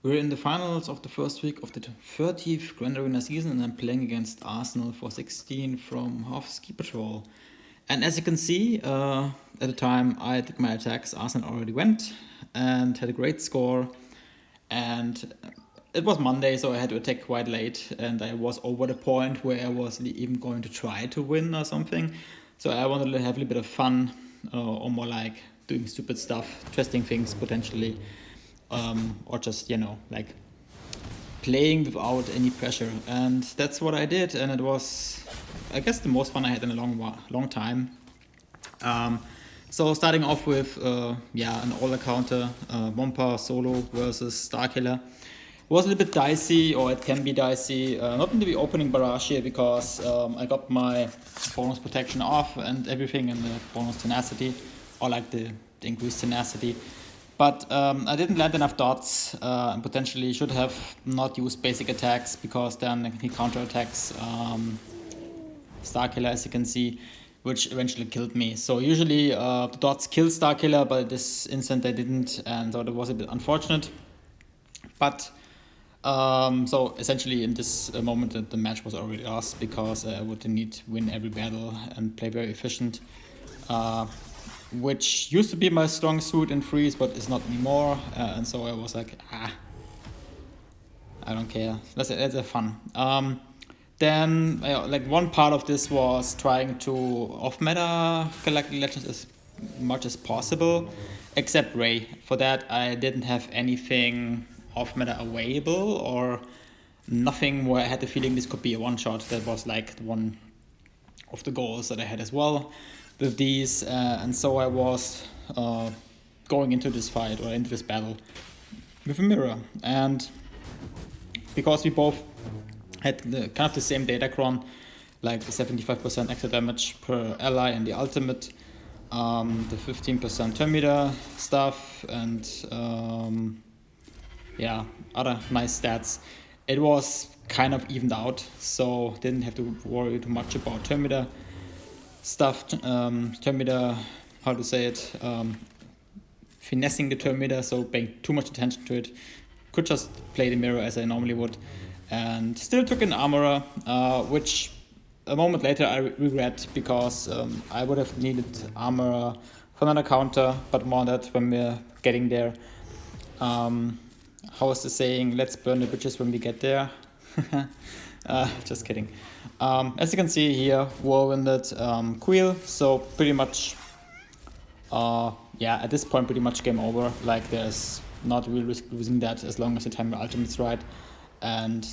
We're in the finals of the first week of the 30th Grand Arena season, and I'm playing against Arsenal for 16 from half ski patrol. And as you can see, at the time I did my attacks, Arsenal already went and had a great score. And it was Monday, so I had to attack quite late, and I was over the point where I was even going to try to win or something. So I wanted to have a little bit of fun, or more like doing stupid stuff, testing things potentially, or just like playing without any pressure. And that's what I did, and it was, I guess, the most fun I had in a long time. So starting off with an all counter Wampa solo versus Starkiller. It was a little bit dicey, or it can be dicey. Not in the opening barrage here because I got my bonus protection off and everything, and the bonus tenacity, or like the increased tenacity. But I didn't land enough dots, and potentially should have not used basic attacks because then he counterattacks Starkiller, as you can see, which eventually killed me. So usually the dots kill Starkiller, but this instant they didn't, and so it was a bit unfortunate. But so essentially in this moment the match was already lost because I would need to win every battle and play very efficient. Which used to be my strong suit in freeze, but is not anymore. And so I was like, I don't care. Let's have fun. Then like one part of this was trying to off meta Galactic Legends as much as possible, except Ray. For that I didn't have anything off meta available, or nothing where I had the feeling this could be a one shot. That was like one of the goals that I had as well with these, and so I was going into this fight, or into this battle, with a mirror. And because we both had the same Datacron, like the 75% extra damage per ally and the ultimate, the 15% turn meter stuff, and other nice stats, it was kind of evened out, so didn't have to worry too much about turn meter stuff, turn meter, how to say it, finessing the turn meter, so paying too much attention to it. Could just play the mirror as I normally would, and still took an armorer, which a moment later I regret, because I would have needed armorer for another counter, but more on that when we're getting there. How is the saying? Let's burn the bridges when we get there. Just kidding. As you can see here, whirlwinded Queel, so pretty much, at this point pretty much game over. Like there's not real risk losing that as long as the time your ultimate's right. And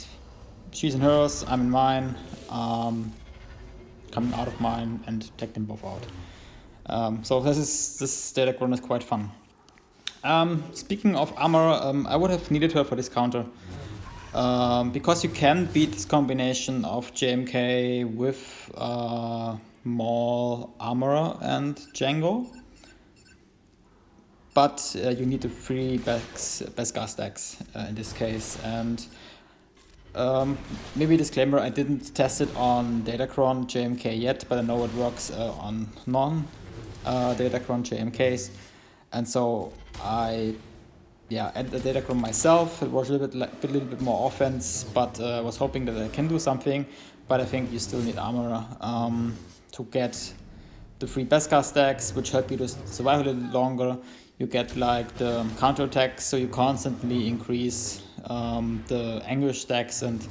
she's in hers, I'm in mine, coming out of mine and take them both out. So this Datacron is quite fun. Speaking of armor, I would have needed her for this counter. Because you can beat this combination of JMK with Maul, Armorer, and Django. But you need the three Beskar stacks in this case. And maybe disclaimer, I didn't test it on Datacron JMK yet, but I know it works on non-Datacron JMKs. And so I add the Datacron myself. It was a little bit more offense, but I was hoping that I can do something. But I think you still need armor to get the free Beskar stacks, which help you to survive a little longer. You get like the counter attacks, so you constantly increase the anguish stacks, and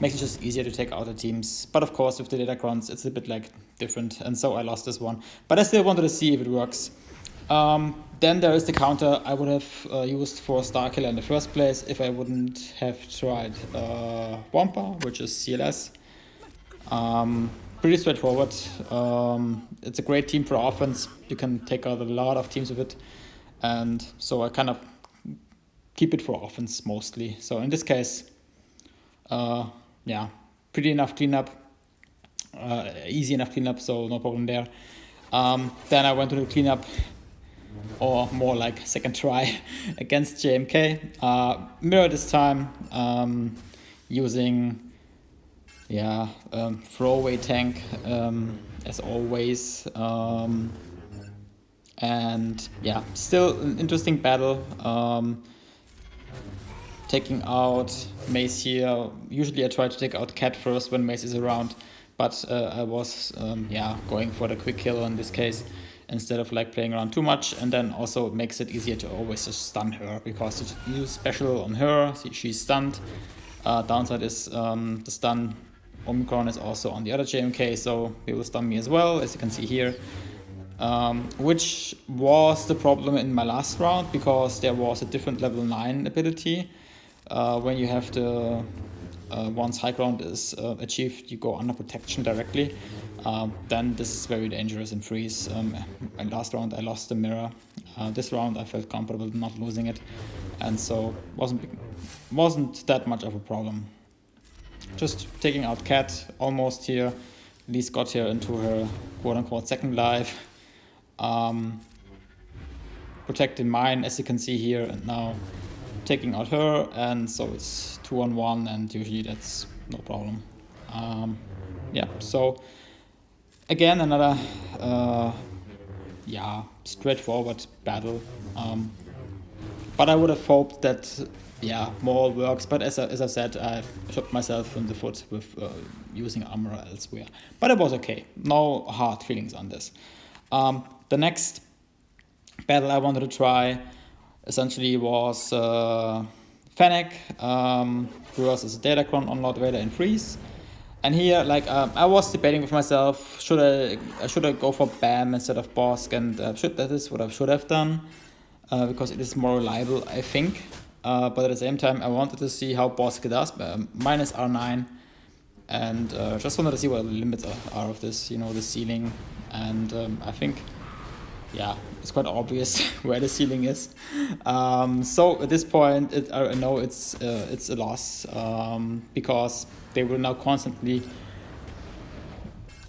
makes it just easier to take out the teams. But of course, with the Datacrons, it's a bit like different, and so I lost this one. But I still wanted to see if it works. Then there is the counter I would have used for Starkiller in the first place if I wouldn't have tried Wampa, which is CLS. Pretty straightforward. It's a great team for offense. You can take out a lot of teams with it. And so I kind of keep it for offense mostly. So in this case, pretty enough cleanup. Easy enough cleanup, so no problem there. Then I went to the cleanup, or more like second try, against JMK. Mirror this time, using throwaway tank as always. And still an interesting battle. taking out Mace here. Usually I try to take out Cat first when Mace is around, but I was going for the quick kill in this case instead of like playing around too much, and then also it makes it easier to always just stun her because you use special on her, she's stunned. Downside is the stun Omicron is also on the other JMK, so he will stun me as well, as you can see here. Which was the problem in my last round because there was a different level 9 ability. When you have the once high ground is achieved, you go under protection directly. Then this is very dangerous in freeze. In last round I lost the mirror. This round I felt comfortable not losing it, and so wasn't that much of a problem. Just taking out Cat almost here. At least got her into her quote-unquote second life. Protected mine, as you can see here, and now taking out her, and so it's 2-on-1, and usually that's no problem. So again another straightforward battle. But I would have hoped that more works, but as I said, I shot myself in the foot with using armor elsewhere. But it was okay, no hard feelings on this. The next battle I wanted to try essentially was Fennec versus Datacron on Lord Vader in freeze. And here, I was debating with myself, should I go for Bam instead of Bosk, and that is what I should have done, because it is more reliable, I think. But at the same time, I wanted to see how Bosk does, minus R9, and just wanted to see what the limits are of this, the ceiling, and I think, it's quite obvious where the ceiling is. So at this point, I know it's a loss, because they will now constantly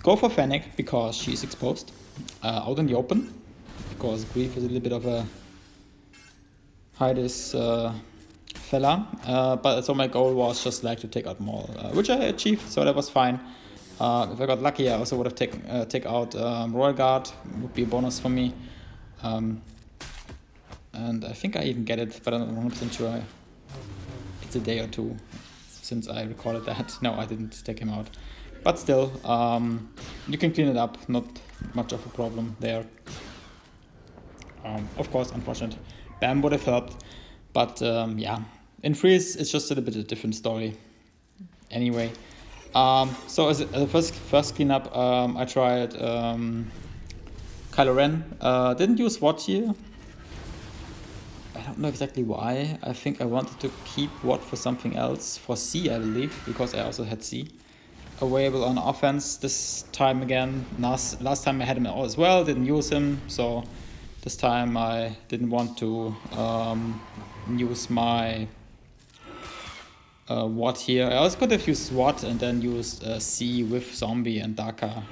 go for Fennec because she's exposed out in the open, because Grief is a little bit of a hide-is fella. But so my goal was just to take out Maul, which I achieved, so that was fine. If I got lucky, I also would have take out Royal Guard, would be a bonus for me. And I think I even get it, but I'm not 100% sure. It's a day or two since I recorded that. No, I didn't take him out. But still, you can clean it up, not much of a problem there. Of course, unfortunate. Bam would have helped, but in freeze, it's just a little bit of a different story. Anyway. So as a first cleanup, I tried Kylo Ren. Didn't use Watt here. I don't know exactly why. I think I wanted to keep Watt for something else, for C, I believe, because I also had C available on offense this time again. Last time I had him as well, didn't use him, so this time I didn't want to use my Watt here. I also could have used SWAT and then used C with Zombie and Daka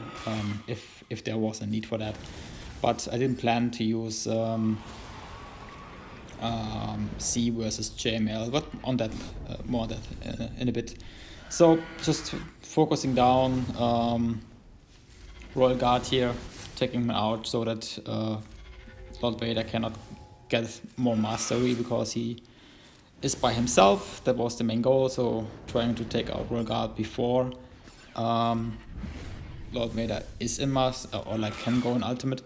if there was a need for that. But I didn't plan to use C versus JML, but on that, more on that in a bit. So just focusing down Royal Guard here, taking him out so that Lord Vader cannot get more mastery because he is by himself. That was the main goal, so trying to take out Royal Guard before Lord Vader is in mass or can go in ultimate,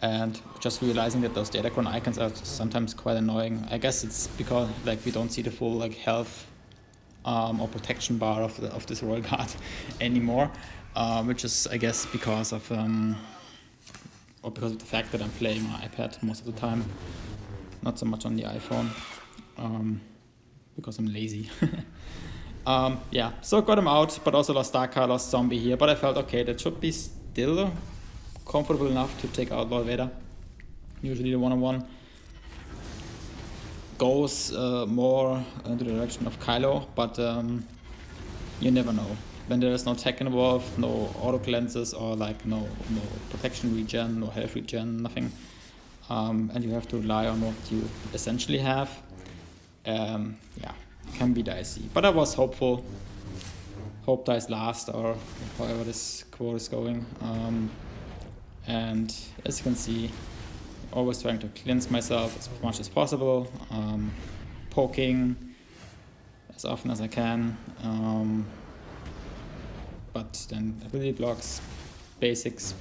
and just realizing that those Datacron icons are sometimes quite annoying. I guess it's because we don't see the full health or protection bar of this Royal Guard anymore, which is I guess because of the fact that I'm playing on iPad most of the time, not so much on the iPhone. Because I'm lazy. So got him out, but also lost Daka, lost Zombie here, but I felt okay, that should be still comfortable enough to take out Lord Vader. Usually the 1-on-1 goes more into the direction of Kylo, but you never know. When there is no tech involved, no auto cleanses or no protection regen, no health regen, nothing. And you have to rely on what you essentially have. Can be dicey, but I was hopeful. Hope dies last, or however this quote is going. And as you can see, always trying to cleanse myself as much as possible, poking, as often as I can. But then ability blocks, basics,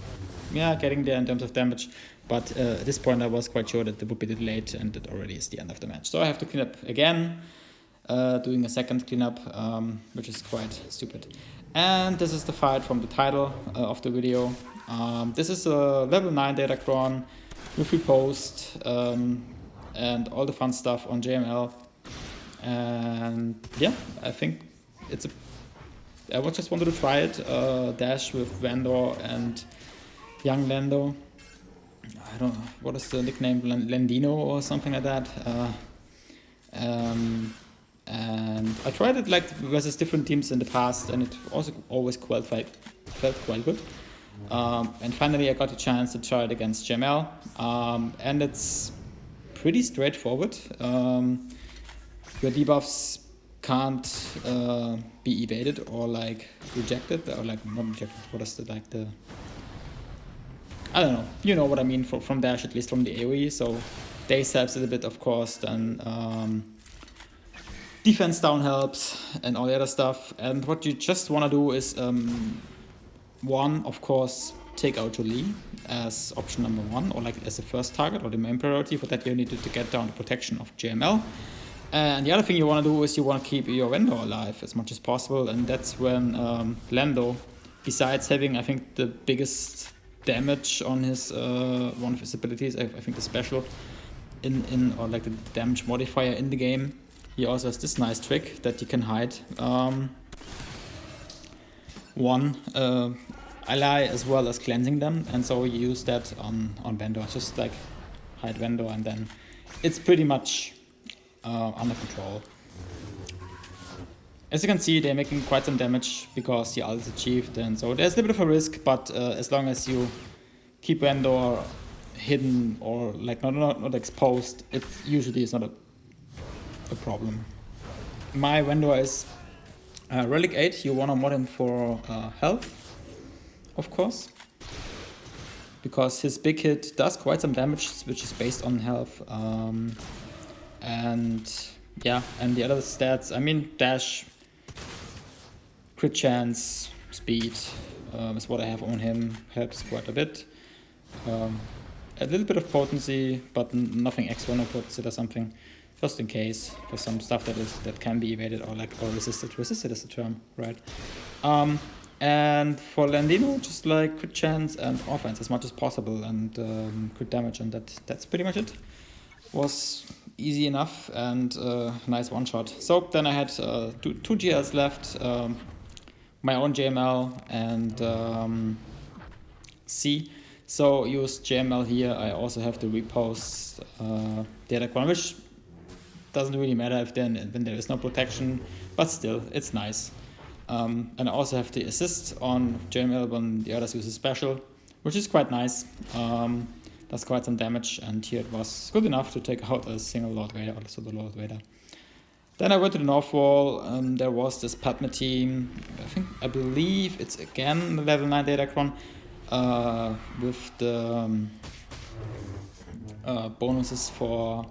yeah, getting there in terms of damage. But at this point I was quite sure that it would be too late and it already is the end of the match. So I have to clean up again, doing a second cleanup, which is quite stupid. And this is the fight from the title of the video. This is a level 9 Datacron with repost and all the fun stuff on JML. And yeah, I think it's I just wanted to try it. Dash with Vandor and young Lando. I don't know, what is the nickname? Landino or something like that. And I tried it like versus different teams in the past, and it also always felt quite good. And finally I got a chance to try it against JML, and it's pretty straightforward. Your debuffs can't be evaded or like rejected, or like not rejected. What is the I don't know. You know what I mean from Dash, at least from the AoE. So Daze helps it a bit, of course. Then defense down helps and all the other stuff. And what you just want to do is one, of course, take out Jolie as option number 1, or like as the first target or the main priority. For that you need to get down the protection of JML. And the other thing you want to do is you want to keep your Vandor alive as much as possible, and that's when Lando, besides having I think the biggest damage on his one of his abilities, I think the special in or like the damage modifier in the game, he also has this nice trick that you can hide one ally as well as cleansing them, and so you use that on Vandor, just like hide Vandor, and then it's pretty much under control. As you can see, they're making quite some damage because the ult is achieved, and so there's a bit of a risk, but as long as you keep Vandor hidden or like not exposed, it usually is not a problem. My Vandor is Relic 8, you wanna mod him for health, of course, because his big hit does quite some damage, which is based on health. And yeah, and the other stats, I mean, dash, crit chance, speed is what I have on him, helps quite a bit. A little bit of potency, but nothing extra, no potency or something, just in case for some stuff that can be evaded or resisted. Resisted is the term, right? And for Landino, just like crit chance and offense as much as possible, and crit damage, and that's pretty much it. Was easy enough and nice one shot. So then I had two GLs left, my own JML and C. So use JML here. I also have to repost Datacron, which doesn't really matter if then there is no protection, but still it's nice. And I also have the assist on JML when the others use a special, which is quite nice. Does quite some damage, and here it was good enough to take out a single Lord Vader, also the Lord Vader. Then I went to the North Wall, and there was this Padme team. I believe it's again the level 9 Datacron with the bonuses for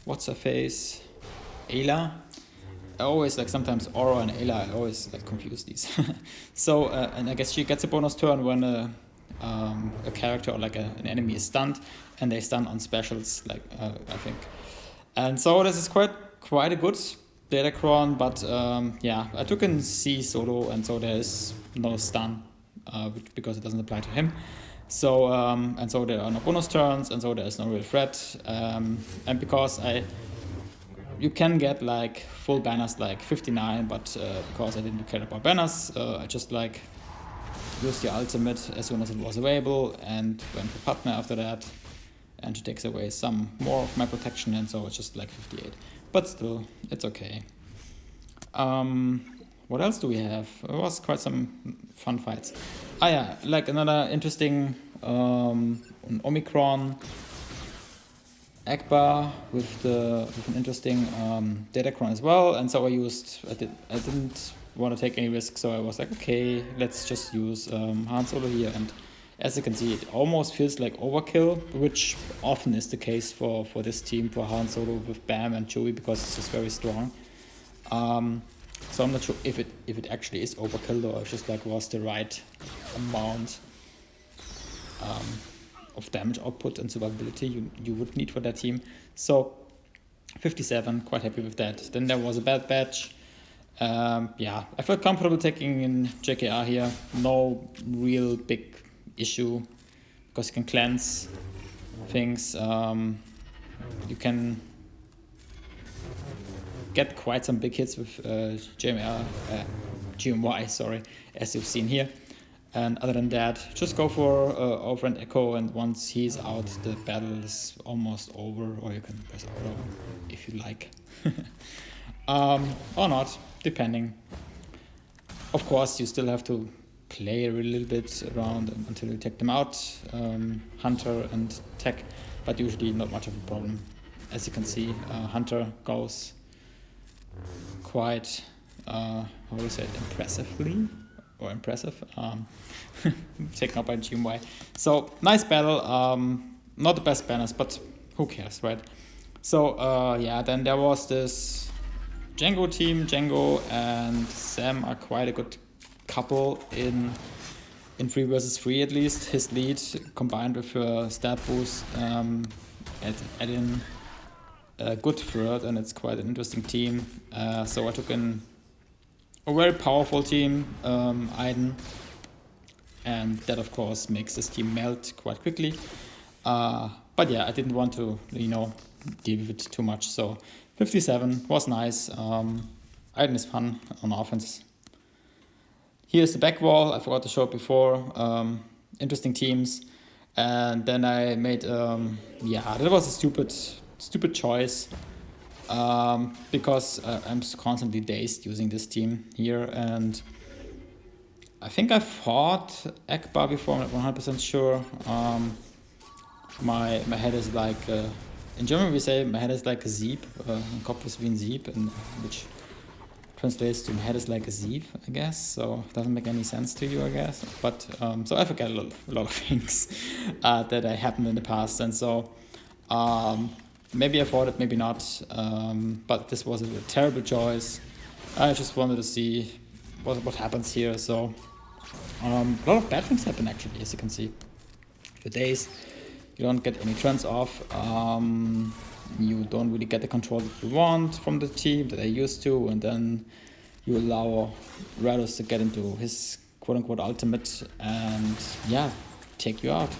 what's her face, Ayla. I always like sometimes Aura and Ayla. I always like confuse these. So and I guess she gets a bonus turn when a character or like an enemy is stunned, and they stun on specials, like I think. And so this is quite a good Datacron, but yeah, I took in C solo, and so there is no stun because it doesn't apply to him. So and so there are no bonus turns, and so there is no real threat. And because you can get like full banners like 59, but because I didn't care about banners, I just like used the ultimate as soon as it was available and went for Padme after that, and she takes away some more of my protection, and so it's just like 58. But still, it's okay. What else do we have? It was quite some fun fights. Ah yeah, like another interesting Omicron Akbar with an interesting Datacron as well, and so I didn't want to take any risks, so I was like, okay, let's just use Han Solo here, and as you can see, it almost feels like overkill, which often is the case for this team, for Han Solo with Bam and Chewie, because it's just very strong. So I'm not sure if it actually is overkill or if just like was the right amount of damage output and survivability you would need for that team. So 57, quite happy with that. Then there was a bad batch. Yeah, I felt comfortable taking in JKR here. No real big issue because you can cleanse things. You can get quite some big hits with GMY, sorry, as you've seen here. And other than that, just go for Overend Echo, and once he's out, the battle is almost over, or you can press auto if you like. Or not, depending. Of course, you still have to play a little bit around until you take them out, Hunter and Tech, but usually not much of a problem. As you can see, Hunter goes quite, how do you say it, impressively? Or impressive, taken up by GMY. So nice battle, not the best banners, but who cares, right? So yeah, then there was this Django team. Django and Sam are quite a good couple in 3 versus 3 at least. His lead combined with her stat boost add in a good third, and it's quite an interesting team. So I took in a very powerful team, Aiden, and that of course makes this team melt quite quickly. But yeah, I didn't want to, deal with it too much. So 57 was nice. Aiden is fun on offense. Here's the back wall. I forgot to show it before. Interesting teams, and then I made that was a stupid choice. Because I'm constantly dazed using this team here, and I think I fought Akbar before, I'm not 100% sure. My head is like, in German we say my head is like a Sieb, Kopf ist wie ein Sieb, and which translates to my head is like a sieve, I guess, so it doesn't make any sense to you, I guess, but so I forget a lot of things that happened in the past, and so maybe I fought it, maybe not, but this was a terrible choice. I just wanted to see what happens here. So a lot of bad things happen actually, as you can see. For days, you don't get any turns off. You don't really get the control that you want from the team that I used to, and then you allow Rados to get into his quote-unquote ultimate and take you out.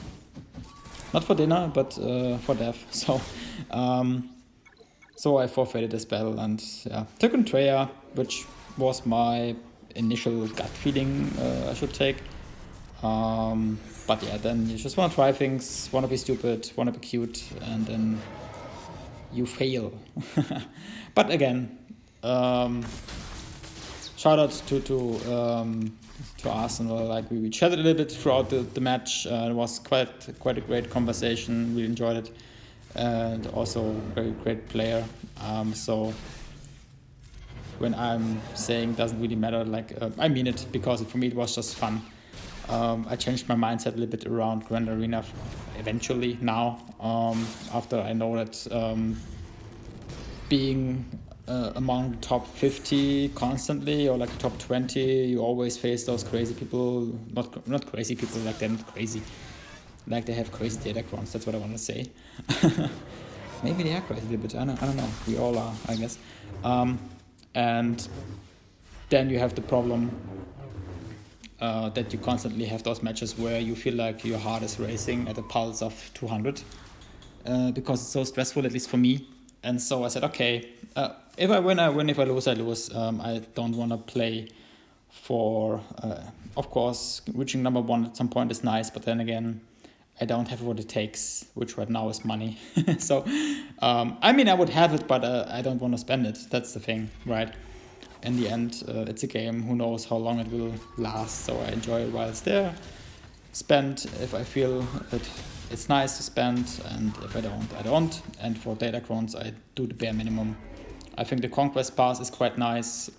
Not for dinner, but for death. So I forfeited this battle and took on Treya, which was my initial gut feeling I should take. But yeah, then you just want to try things, want to be stupid, want to be cute, and then you fail. But again, shout out to Arsenal. Like we chatted a little bit throughout the match. It was quite a great conversation. We enjoyed it, and also very great player. So when I'm saying doesn't really matter, like I mean it, because for me it was just fun. I changed my mindset a little bit around Grand Arena eventually now, after I know that being among the top 50 constantly, or like the top 20, you always face those crazy people, not crazy people, like they're not crazy, like they have crazy Datacrons, that's what I want to say. Maybe they are crazy a little bit, I don't know, we all are, I guess. And then you have the problem that you constantly have those matches where you feel like your heart is racing at a pulse of 200 because it's so stressful, at least for me. And so I said, okay, if I win, I win. If I lose, I lose. I don't want to play for, of course, reaching number 1 at some point is nice, but then again, I don't have what it takes, which right now is money. So, I mean, I would have it, but I don't want to spend it. That's the thing, right? In the end, it's a game. Who knows how long it will last? So I enjoy it while it's there. Spend if I feel it's nice to spend, and if I don't, I don't. And for Datacrons, I do the bare minimum. I think the Conquest Pass is quite nice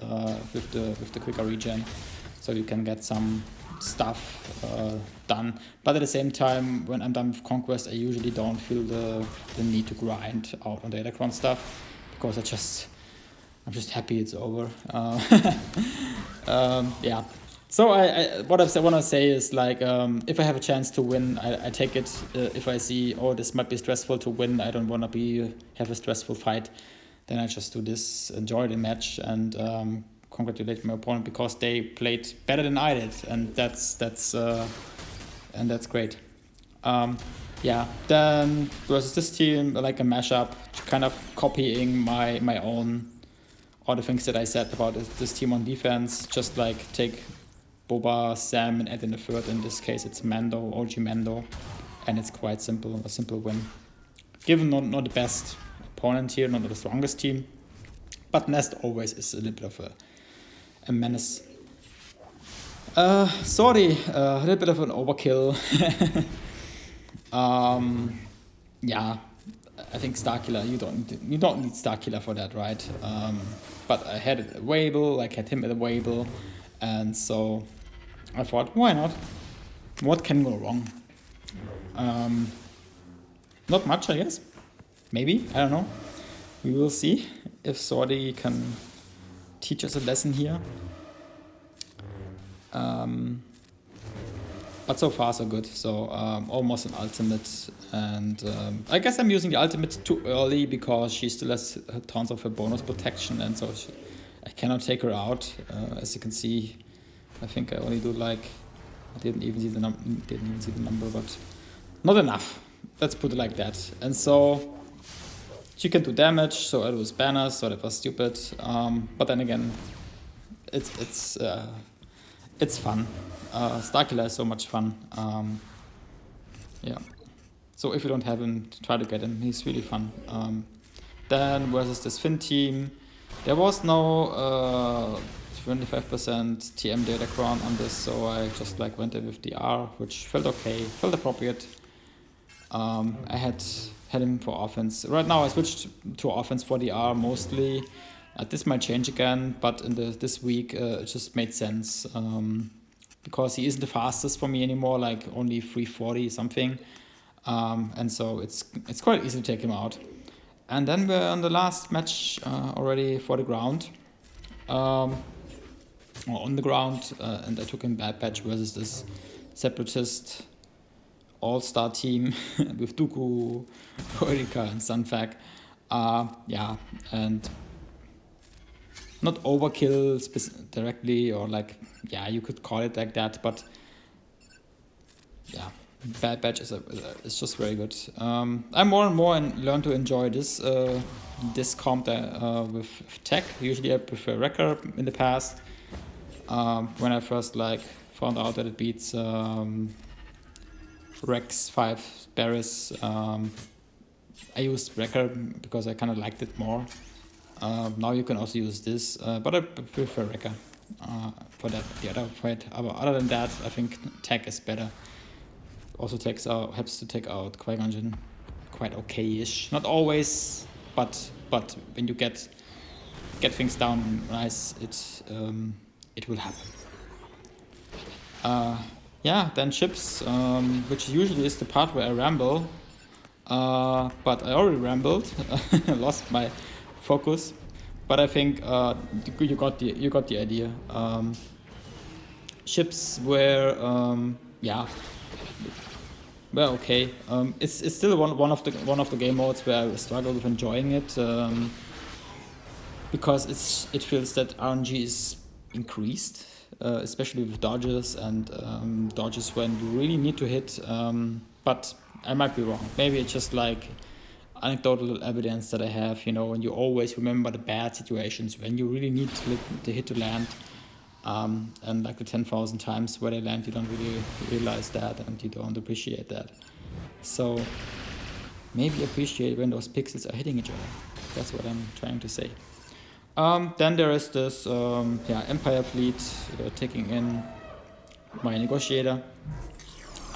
with the quicker regen, so you can get some stuff done. But at the same time, when I'm done with Conquest, I usually don't feel the need to grind out on Datacron stuff, because I just I'm just happy it's over. Yeah. So what I want to say is like, if I have a chance to win, I take it. If I see, oh, this might be stressful to win, I don't want to have a stressful fight, then I just do this, enjoy the match, and congratulate my opponent because they played better than I did, and that's great. Yeah. Then versus this team, like a mashup, kind of copying my own, all the things that I said about this team on defense. Just like take Boba, Sam, and add in the third. In this case, it's Mando, OG Mando, and it's quite simple, a simple win. Given not the best opponent here, not the strongest team, but Nest always is a little bit of a menace. Sorry, a little bit of an overkill. Yeah, I think Starkiller, you don't need Starkiller for that, right? But I had it available, like had him available, and so I thought, why not? What can go wrong? Not much, I guess. Maybe, I don't know. We will see if Sordi can teach us a lesson here. But so far so good. So almost an ultimate, and I guess I'm using the ultimate too early because she still has tons of her bonus protection, and so I cannot take her out. As you can see, I think I only do like, I didn't even see the number, but not enough. Let's put it like that. And so she can do damage. So I do banners. So that was stupid. But then again, it's fun. Starkiller is so much fun. Yeah. So if you don't have him, try to get him. He's really fun. Then versus this Finn team, there was no 25% TM Datacron on this, so I just like went in with the R, which felt okay, felt appropriate. I had him for offense. Right now I switched to offense for the R mostly. This might change again, but in this week it just made sense. Because he isn't the fastest for me anymore, like only 340 something, and so it's quite easy to take him out. And then we're on the last match already for the ground, or on the ground, and I took him Bad Batch versus this Separatist all-star team with Dooku, Erika, and Sunfag. Yeah, and not overkill directly, or like, yeah, you could call it like that, but yeah, Bad Batch is just very good. I more and more learn to enjoy this comp with tech. Usually I prefer Wrecker in the past. When I first like found out that it beats Rex 5 Barris, I used Wrecker because I kind of liked it more. Now you can also use this, but I prefer Wrecker for that. The other fight. Other than that, I think tech is better. Also helps to take out Qui-Gon Jinn quite okay-ish. Not always, but when you get things down nice, it will happen. Yeah, then ships, which usually is the part where I ramble, but I already rambled, lost my focus, but I think you got the idea. Ships were well, okay. It's still one of the game modes where I struggle with enjoying it, because it feels that RNG is increased, especially with dodges and dodges when you really need to hit. But I might be wrong. Maybe it's just like anecdotal evidence that I have, and you always remember the bad situations when you really need the hit to land. And like the 10,000 times where they land, you don't really realize that, and you don't appreciate that. So maybe appreciate when those pixels are hitting each other. That's what I'm trying to say. Then there is this Empire fleet taking in my negotiator.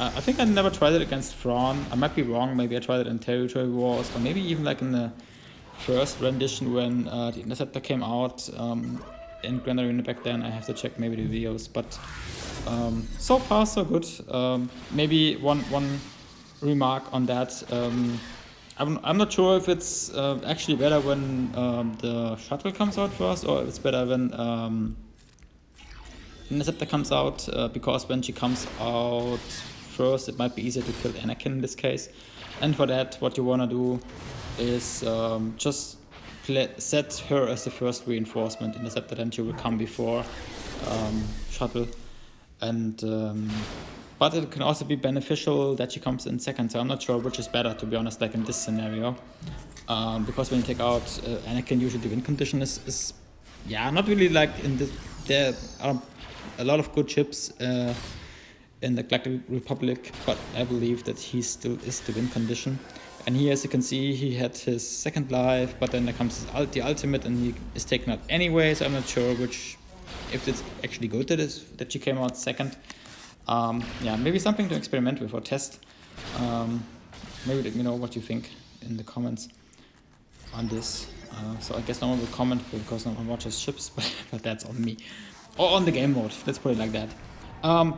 I think I never tried it against Thrawn. I might be wrong. Maybe I tried it in Territory Wars, or maybe even like in the first rendition when the Interceptor came out. In Grand Arena back then. I have to check maybe the videos, but so far so good. Maybe one remark on that. I'm not sure if it's actually better when the shuttle comes out first, or if it's better when Interceptor comes out, because when she comes out first, it might be easier to kill Anakin in this case. And for that, what you want to do is just set her as the first reinforcement Interceptor, then she will come before shuttle. And but it can also be beneficial that she comes in second, so I'm not sure which is better, to be honest, like in this scenario. Because when you take out Anakin, usually the win condition is yeah, not really like in this. There are a lot of good ships in the Galactic Republic, but I believe that he still is the win condition. And here, as you can see, he had his second life, but then there comes the ultimate, and he is taken out anyway, so I'm not sure if it's actually good that she came out second. Yeah, maybe something to experiment with or test. Maybe let me know what you think in the comments on this. So I guess no one will comment because no one watches ships, but that's on me. Or on the game mode, let's put it like that.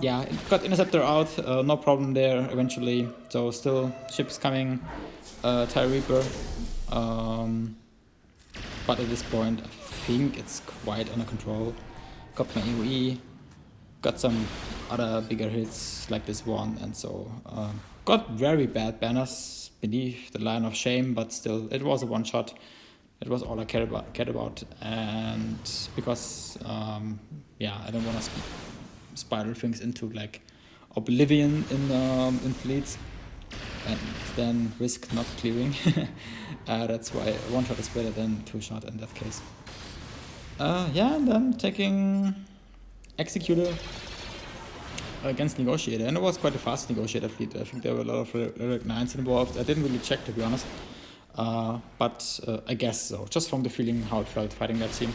Yeah, it got Interceptor out, no problem there eventually. So still ships coming, TIE Reaper. But at this point, I think it's quite under control. Got my AoE, got some other bigger hits like this one, and so got very bad banners beneath the line of shame, but still it was a one shot. It was all I cared about, and because yeah, I don't want to spiral things into like oblivion in fleets and then risk not clearing. That's why one shot is better than two shot in that case. Yeah, and then taking Executor against Negotiator, and it was quite a fast Negotiator fleet. I think there were a lot of Relic 9s involved. I didn't really check, to be honest, but I guess so, just from the feeling how it felt fighting that team.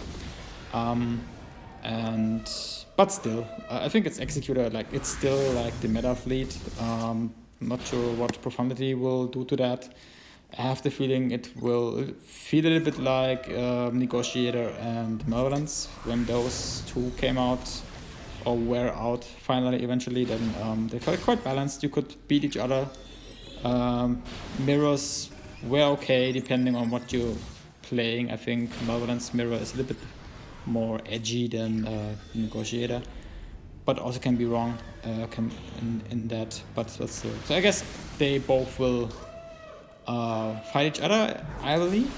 But still, I think it's Executor, like it's still like the meta fleet. Not sure what Profundity will do to that. I have the feeling it will feel a little bit like Negotiator and Malevolence when those two came out or were out finally eventually. Then they felt quite balanced. You could beat each other. Mirrors were okay depending on what you're playing. I think Malevolence mirror is a little bit more edgy than Negotiator, but also can be wrong in that. But still. So I guess they both will fight each other, I believe.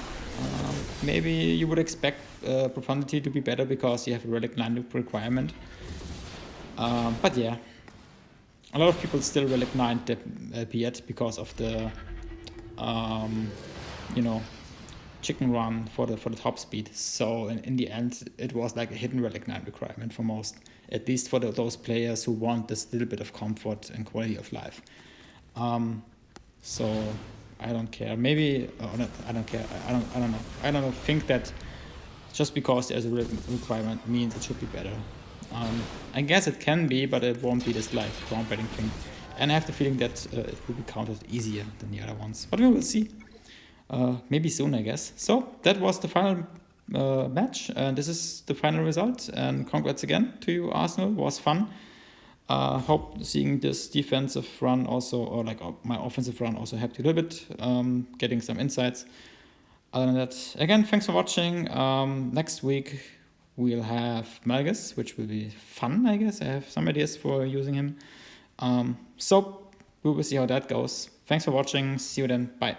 Maybe you would expect Profundity to be better because you have a Relic 9 requirement. But yeah, a lot of people still Relic 9 yet because of the chicken run for the top speed. So in the end, it was like a hidden Relic 9 requirement for most, at least for those players who want this little bit of comfort and quality of life. So I don't care. Maybe I don't care. I don't know. I don't think that just because there's a requirement means it should be better. I guess it can be, but it won't be this like groundbreaking thing. And I have the feeling that it will be counted easier than the other ones. But we will see. Maybe soon, I guess. So that was the final match, and this is the final result. And congrats again to you, Arsenal. It was fun. Hope seeing this defensive run also, or like my offensive run also helped you a little bit, getting some insights. Other than that, again, thanks for watching. Next week we'll have Malgus, which will be fun, I guess. I have some ideas for using him. So we will see how that goes. Thanks for watching. See you then. Bye.